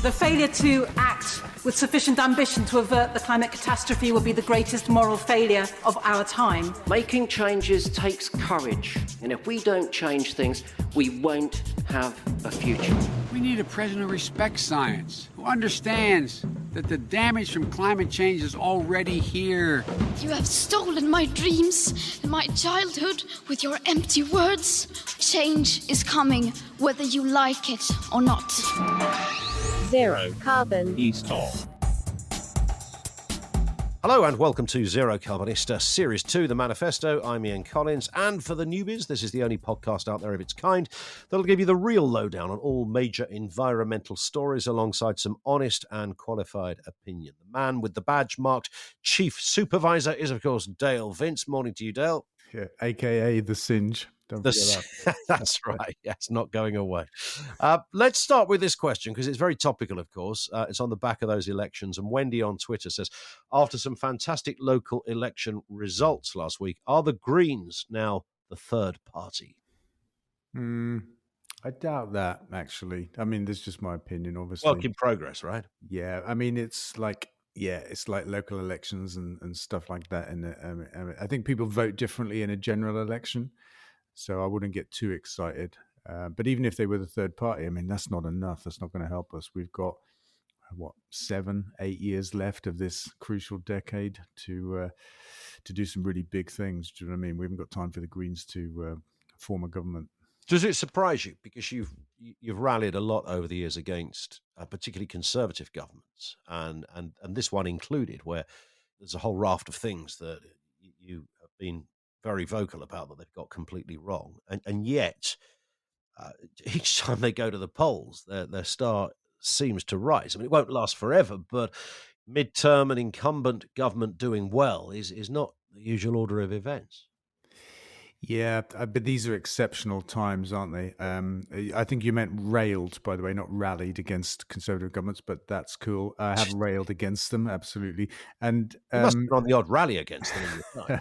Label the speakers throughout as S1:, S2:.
S1: The failure to act with sufficient ambition to avert the climate catastrophe will be the greatest moral failure of our time.
S2: Making changes takes courage, and if we don't change things, we won't have a future.
S3: We need a president who respects science, who understands that the damage from climate change is already here.
S4: You have stolen my dreams and my childhood with your empty words. Change is coming, whether you like it or not.
S5: Zero Carbon
S6: East Talk.
S7: Hello and welcome to Zero Carbonista Series 2, The Manifesto. I'm Ian Collins, and for the newbies, this is the only podcast out there of its kind that'll give you the real lowdown on all major environmental stories alongside some honest and qualified opinion. The man with the badge marked Chief Supervisor is, of course, Dale Vince. Morning to you, Dale.
S8: Yeah, a.k.a. The Singe. Don't forget that.
S7: That's right. Yeah, it's not going away. Let's start with this question because it's very topical, of course. It's on the back of those elections. And Wendy on Twitter says, after some fantastic local election results last week, are the Greens now the third party?
S8: I doubt that, actually. I mean, that's just my opinion, obviously.
S7: Work in progress, right?
S8: Yeah, I mean, it's like local elections and stuff like that. And I think people vote differently in a general election. So I wouldn't get too excited. But even if they were the third party, I mean, that's not enough. That's not going to help us. We've got, 7-8 years left of this crucial decade to do some really big things. Do you know what I mean? We haven't got time for the Greens to form a government.
S7: Does it surprise you? Because you've rallied a lot over the years against particularly conservative governments, and this one included, where there's a whole raft of things that you have been very vocal about that they've got completely wrong. And yet, each time they go to the polls, their star seems to rise. I mean, it won't last forever, but midterm and incumbent government doing well is not the usual order of events.
S8: Yeah, but these are exceptional times, aren't they? I think you meant railed, by the way, not rallied against conservative governments, but that's cool. I have railed against them, absolutely. And
S7: you must have been on the odd rally against them in your time.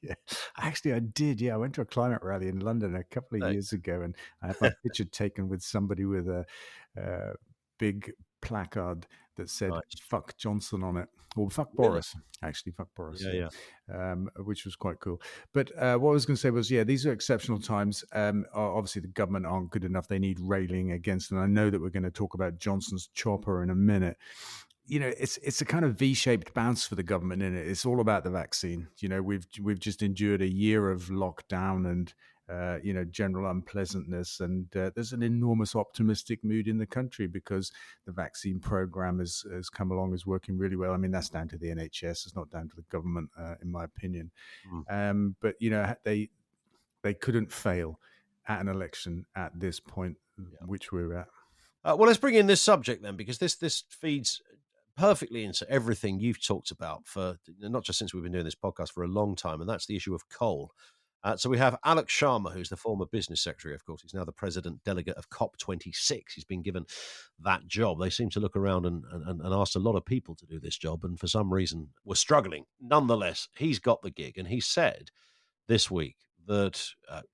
S8: Yeah. Actually, I did. Yeah, I went to a climate rally in London a couple of years ago, and I had my picture taken with somebody with a big placard that said "fuck Johnson" on it, or "fuck Boris." Actually, "fuck Boris." Which was quite cool. But what I was going to say was, these are exceptional times. Obviously, the government aren't good enough; they need railing against. And I know that we're going to talk about Johnson's chopper in a minute. You know, it's a kind of V-shaped bounce for the government, isn't it? It's all about the vaccine. You know, we've just endured a year of lockdown and general unpleasantness, and there's an enormous optimistic mood in the country because the vaccine program has come along, is working really well. I mean, that's down to the NHS; it's not down to the government, in my opinion. But they couldn't fail at an election at this point, which we're at.
S7: Well, let's bring in this subject then, because this feeds perfectly into everything you've talked about for not just since we've been doing this podcast for a long time, and that's the issue of coal. So we have Alok Sharma, who's the former business secretary, of course. He's now the president delegate of COP26. He's been given that job. They seem to look around and ask a lot of people to do this job, and for some reason we're struggling. Nonetheless, he's got the gig, and he said this week that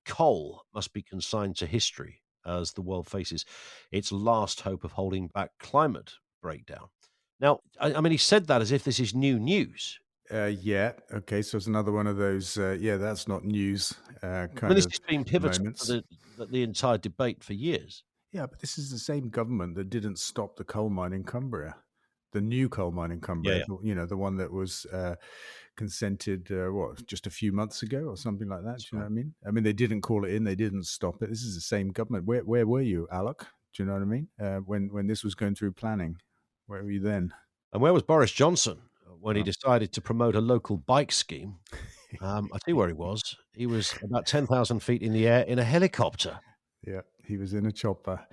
S7: coal must be consigned to history as the world faces its last hope of holding back climate breakdown. Now, I mean, he said that as if this is new news.
S8: Okay, so it's another one of those, that's not news
S7: This has been pivotal for the entire debate for years.
S8: Yeah, but this is the same government that didn't stop the coal mine in Cumbria, the new coal mine in Cumbria, the one that was consented, just a few months ago or something like that. Do you know what I mean? I mean, they didn't call it in, they didn't stop it. This is the same government. Where were you, Alok? Do you know what I mean? When this was going through planning, where were you then?
S7: And where was Boris Johnson when he decided to promote a local bike scheme? I tell you where he was. He was about 10,000 feet in the air in a helicopter.
S8: Yeah, he was in a chopper.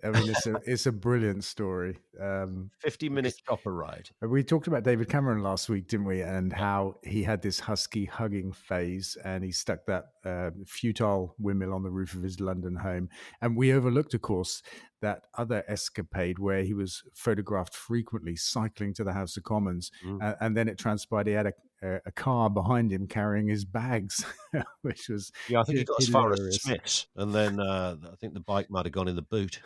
S8: I mean, it's a brilliant story.
S7: 50-minute chopper ride.
S8: We talked about David Cameron last week, didn't we? And how he had this husky hugging phase, and he stuck that futile windmill on the roof of his London home. And we overlooked, of course, that other escapade where he was photographed frequently cycling to the House of Commons. And then it transpired he had a car behind him carrying his bags, which was
S7: Yeah, I think he got as far as
S8: hilarious.
S7: Smith's, and then I think the bike might have gone in the boot.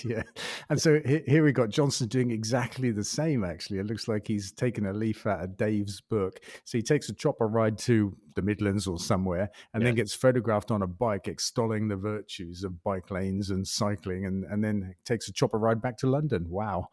S8: Yeah, and so here we got Johnson doing exactly the same. Actually, it looks like he's taken a leaf out of Dave's book. So he takes a chopper ride to the Midlands or somewhere, and then gets photographed on a bike, extolling the virtues of bike lanes and cycling, and then takes a chopper ride back to London. Wow.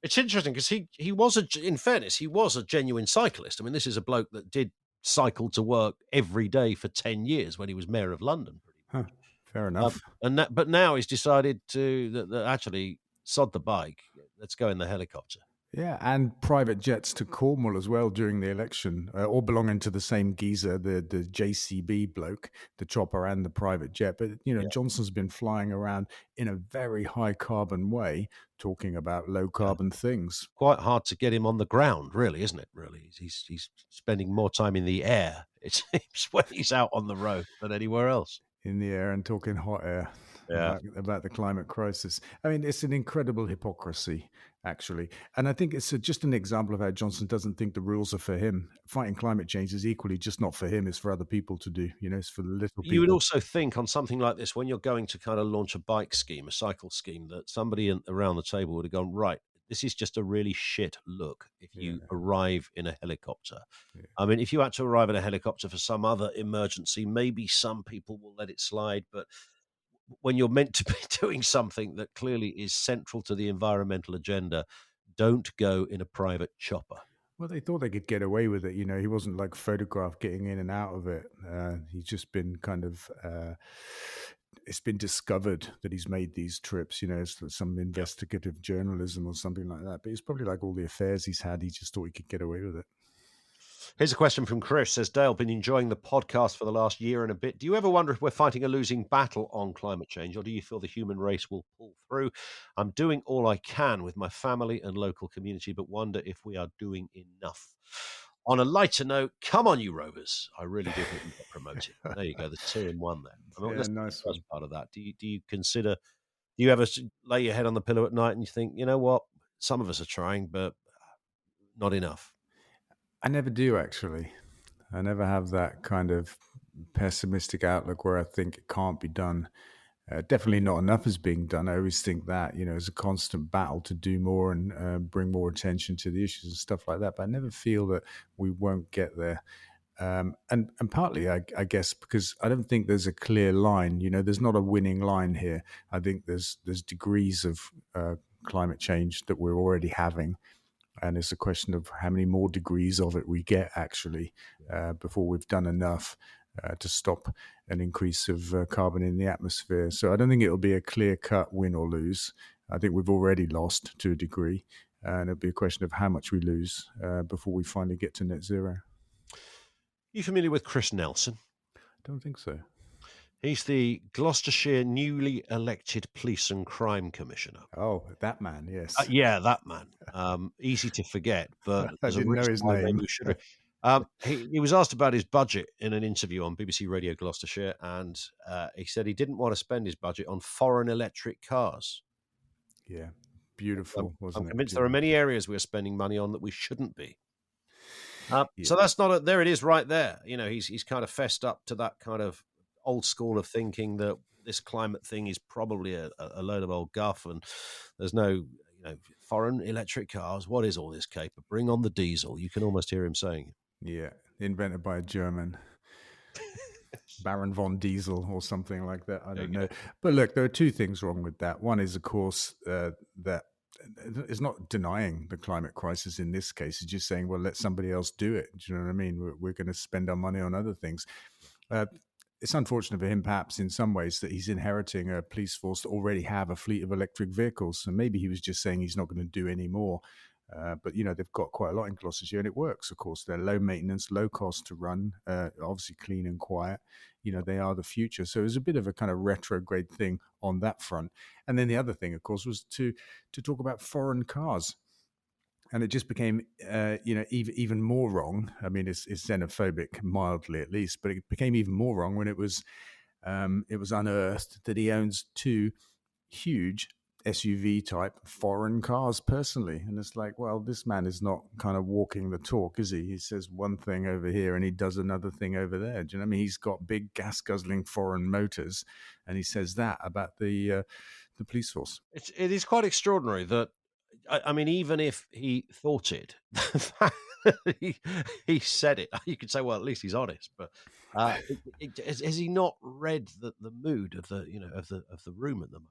S7: It's interesting because he was in fairness, he was a genuine cyclist. I mean, this is a bloke that did cycle to work every day for 10 years when he was mayor of London.
S8: Huh, fair enough.
S7: But now he's decided that actually sod the bike. Let's go in the helicopter.
S8: Yeah, and private jets to Cornwall as well during the election, all belonging to the same geezer, the JCB bloke, the chopper and the private jet. But, Johnson's been flying around in a very high carbon way, talking about low carbon things.
S7: Quite hard to get him on the ground, really, isn't it? Really, he's spending more time in the air, it seems, when he's out on the road than anywhere else.
S8: In the air and talking hot air about the climate crisis. I mean, it's an incredible hypocrisy, actually. And I think it's just an example of how Johnson doesn't think the rules are for him. Fighting climate change is equally just not for him. It's for other people to do. It's for the little people.
S7: You would also think on something like this, when you're going to kind of launch a bike scheme, a cycle scheme, that somebody around the table would have gone, right, this is just a really shit look if you arrive in a helicopter. Yeah. I mean, if you had to arrive in a helicopter for some other emergency, maybe some people will let it slide. But when you're meant to be doing something that clearly is central to the environmental agenda, don't go in a private chopper.
S8: Well, they thought they could get away with it. He wasn't like photographed getting in and out of it. He's just been kind of... it's been discovered that he's made these trips, it's some investigative journalism or something like that. But it's probably like all the affairs he's had. He just thought he could get away with it.
S7: Here's a question from Chris. Says, Dale, been enjoying the podcast for the last year and a bit. Do you ever wonder if we're fighting a losing battle on climate change, or do you feel the human race will pull through? I'm doing all I can with my family and local community, but wonder if we are doing enough. On a lighter note, come on, you rovers. I really do hope you get promoted. There you go. The 2-in-1 there. I mean, that's
S8: nice
S7: the first part of that. Do you consider, do you ever lay your head on the pillow at night and you think, you know what, some of us are trying, but not enough?
S8: I never do, actually. I never have that kind of pessimistic outlook where I think it can't be done. Definitely not enough is being done. I always think that, it's a constant battle to do more and bring more attention to the issues and stuff like that. But I never feel that we won't get there. And partly, I guess, because I don't think there's a clear line. There's not a winning line here. I think there's degrees of climate change that we're already having. And it's a question of how many more degrees of it we get, actually, before we've done enough to stop an increase of carbon in the atmosphere. So I don't think it'll be a clear-cut win or lose. I think we've already lost to a degree. And it'll be a question of how much we lose before we finally get to net zero.
S7: You familiar with Chris Nelson?
S8: I don't think so.
S7: He's the Gloucestershire newly elected Police and Crime Commissioner.
S8: Oh, that man, yes.
S7: Yeah, that man. Easy to forget, but
S8: I didn't know his name.
S7: He was asked about his budget in an interview on BBC Radio Gloucestershire, and he said he didn't want to spend his budget on foreign electric cars.
S8: Yeah, beautiful, wasn't it?
S7: I'm convinced there are many areas we're spending money on that we shouldn't be. So that's not there it is right there. He's kind of fessed up to that kind of old school of thinking that this climate thing is probably a load of old guff and there's no foreign electric cars. What is all this caper? Bring on the diesel. You can almost hear him saying it.
S8: Yeah, invented by a German. Baron von Diesel or something like that. I don't know. But look, there are two things wrong with that. One is, of course, that it's not denying the climate crisis in this case. It's just saying, well, let somebody else do it. Do you know what I mean? We're going to spend our money on other things. It's unfortunate for him, perhaps, in some ways, that he's inheriting a police force that already have a fleet of electric vehicles. So maybe he was just saying he's not going to do any more. But, they've got quite a lot in Gloucestershire, and it works, of course. They're low maintenance, low cost to run, obviously clean and quiet. They are the future. So it was a bit of a kind of retrograde thing on that front. And then the other thing, of course, was to talk about foreign cars. And it just became, even more wrong. I mean, it's xenophobic, mildly at least, but it became even more wrong when it was unearthed that he owns two huge SUV type foreign cars personally. And it's like, well, this man is not kind of walking the talk, is he? He says one thing over here and he does another thing over there. Do you know what I mean? He's got big gas guzzling foreign motors, and he says that about the police force.
S7: It is quite extraordinary that, I mean, even if he thought it, the fact that he said it, you could say, well, at least he's honest. But has he not read the mood of the of the room at the moment?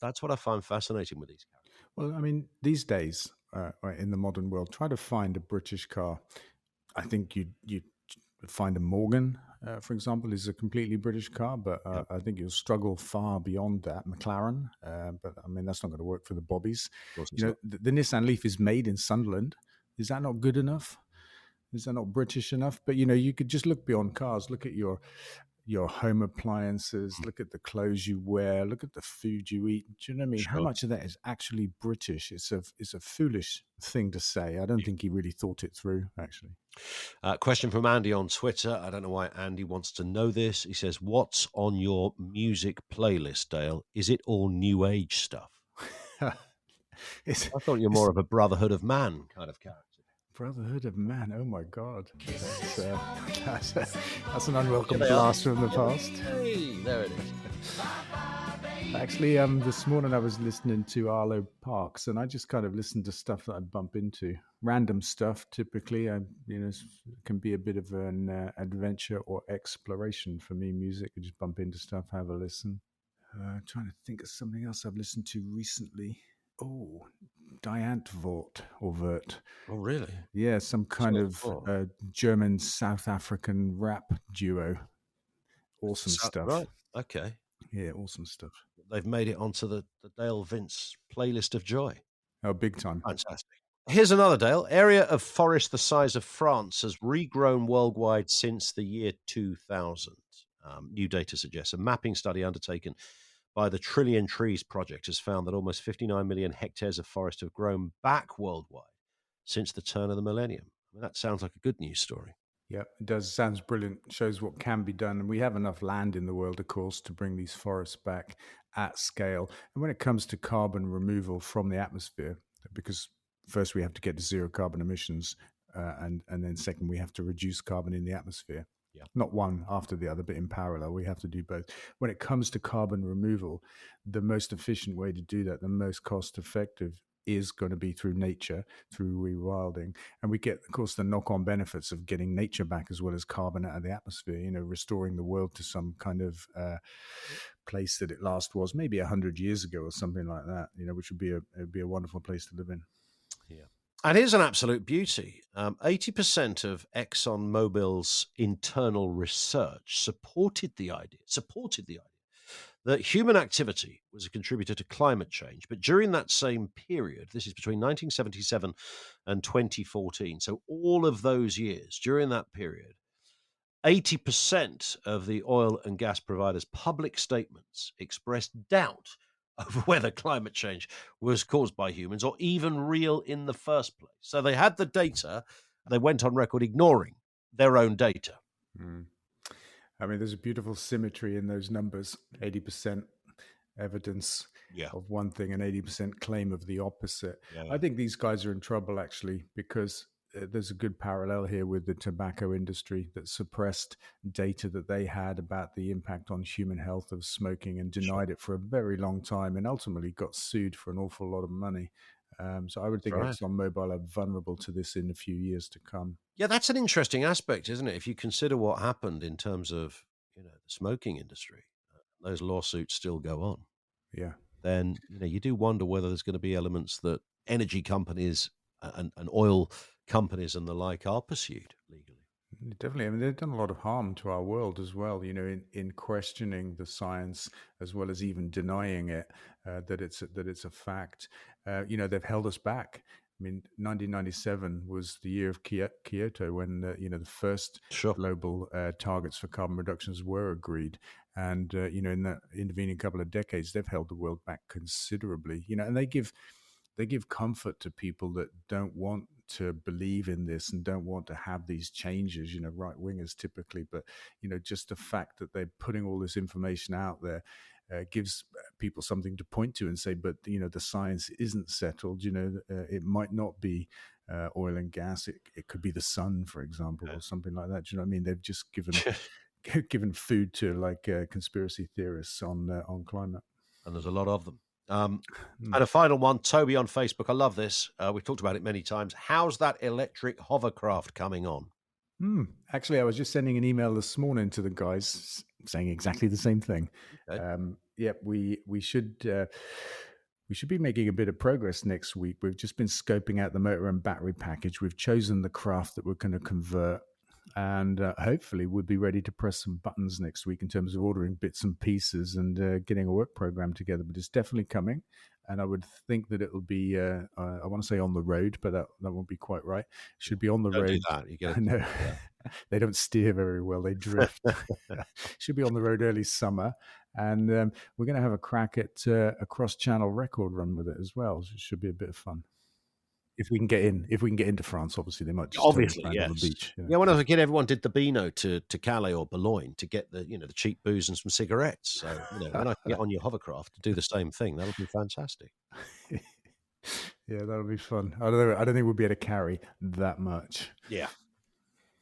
S7: That's what I find fascinating with these characters.
S8: Well, I mean, these days in the modern world, try to find a British car. I think you find a Morgan, for example, is a completely British car, but I think you'll struggle far beyond that. McLaren, but I mean that's not going to work for the bobbies. You know, the Nissan Leaf is made in Sunderland. Is that not good enough? Is that not British enough? But you know, you could just look beyond cars. Look at your home appliances, look at the clothes you wear, look at the food you eat. Do you know what I mean?
S7: Sure.
S8: How much of that is actually British? It's a foolish thing to say. I don't think he really thought it through, actually.
S7: Question from Andy on Twitter. I don't know why Andy wants to know this. He says, what's on your music playlist, Dale? Is it all new age stuff? I thought you're more of a Brotherhood of Man kind of character.
S8: Brotherhood of Man. Oh my God, that's an unwelcome blast from the past.
S7: Hey, there it is.
S8: Actually, this morning I was listening to Arlo Parks, and I just kind of listened to stuff that I bump into, random stuff. Typically, can be a bit of an adventure or exploration for me. Music, I just bump into stuff, have a listen. Trying to think of something else I've listened to recently. Oh, Diant Vort or Vert.
S7: Oh, really?
S8: Yeah, some kind of German South African rap duo. Awesome stuff.
S7: Right. Okay.
S8: Yeah, awesome stuff.
S7: They've made it onto the Dale Vince playlist of joy.
S8: Oh, big time.
S7: Fantastic. Here's another, Dale. Area of forest the size of France has regrown worldwide since the year 2000. New data suggests a mapping study undertaken by the Trillion Trees Project has found that almost 59 million hectares of forest have grown back worldwide since the turn of the millennium. I mean, that sounds like a good news story.
S8: Yeah, it does. Sounds brilliant. Shows what can be done. And we have enough land in the world, of course, to bring these forests back at scale. And when it comes to carbon removal from the atmosphere, because first we have to get to zero carbon emissions, and then second, we have to reduce carbon in the atmosphere. Yeah. Not one after the other, but in parallel, we have to do both. When it comes to carbon removal, the most efficient way to do that, the most cost effective, is going to be through nature, through rewilding. And we get, of course, the knock-on benefits of getting nature back as well as carbon out of the atmosphere, you know, restoring the world to some kind of place that it last was, maybe 100 years ago or something like that, you know, which would be a wonderful place to live in.
S7: Yeah. And here's an absolute beauty. 80% of ExxonMobil's internal research supported the idea that human activity was a contributor to climate change. But during that same period, this is between 1977 and 2014, so all of those years, during that period, 80% of the oil and gas providers' public statements expressed doubt over whether climate change was caused by humans or even real in the first place. So they had the data, they went on record ignoring their own data.
S8: Mm. I mean, there's a beautiful symmetry in those numbers, 80% evidence of one thing and 80% claim of the opposite. Yeah. I think these guys are in trouble, actually, because there's a good parallel here with the tobacco industry that suppressed data that they had about the impact on human health of smoking and denied it for a very long time and ultimately got sued for an awful lot of money. So I would think ExxonMobil are vulnerable to this in a few years to come.
S7: Yeah, that's an interesting aspect, isn't it? If you consider what happened in terms of, you know, the smoking industry, those lawsuits still go on.
S8: Yeah.
S7: Then, you know, you do wonder whether there's going to be elements that energy companies and oil companies and the like are pursued legally.
S8: Definitely. I mean, they've done a lot of harm to our world as well, you know, in questioning the science as well as even denying it, that it's a fact. You know, they've held us back. I mean, 1997 was the year of Kyoto when, you know, the first global targets for carbon reductions were agreed. And, you know, in that intervening couple of decades, they've held the world back considerably, you know, and they give comfort to people that don't want to believe in this and don't want to have these changes, you know, right wingers typically. But, you know, just the fact that they're putting all this information out there gives people something to point to and say, but the science isn't settled. It might not be oil and gas. It could be the sun, for example, or something like that. Do you know what I mean? They've just given food to like conspiracy theorists on climate.
S7: And there's a lot of them. And a final one, Toby on Facebook. I love this. We've talked about it many times. How's that electric hovercraft coming on?
S8: Actually, I was just sending an email this morning to the guys saying exactly the same thing. Okay. We should be making a bit of progress next week. We've just been scoping out the motor and battery package. We've chosen the craft that we're going to convert, and hopefully we'll be ready to press some buttons next week in terms of ordering bits and pieces and getting a work program together. But it's definitely coming. And I would think that it'll be, I want to say on the road, but that won't be quite right. It should be on the road.
S7: Do that. You get it.
S8: No, they don't steer very well. They drift. Should be on the road early summer. And we're going to have a crack at a cross-channel record run with it as well. So it should be a bit of fun. If we can get into France, obviously they might just
S7: obviously,
S8: on the beach.
S7: Yeah, when I was a kid, everyone did the Beano to Calais or Boulogne to get the the cheap booze and some cigarettes. So when I can get on your hovercraft to do the same thing, that'll be fantastic.
S8: Yeah, that'll be fun. I don't think we'll be able to carry that much.
S7: Yeah,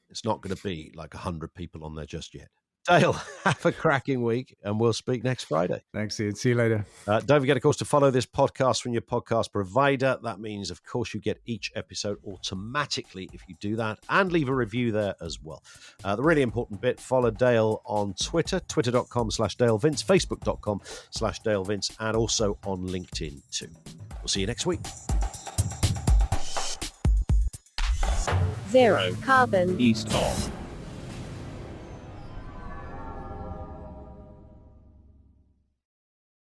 S7: it's not going to be like 100 people on there just yet. Dale, have a cracking week, and we'll speak next Friday.
S8: Thanks, Ian. See you later.
S7: Don't forget, of course, to follow this podcast from your podcast provider. That means, of course, you get each episode automatically if you do that, and leave a review there as well. The really important bit, follow Dale on Twitter, twitter.com/Dale Vince, facebook.com/Dale Vince, and also on LinkedIn too. We'll see you next week.
S5: Zero carbon
S6: east of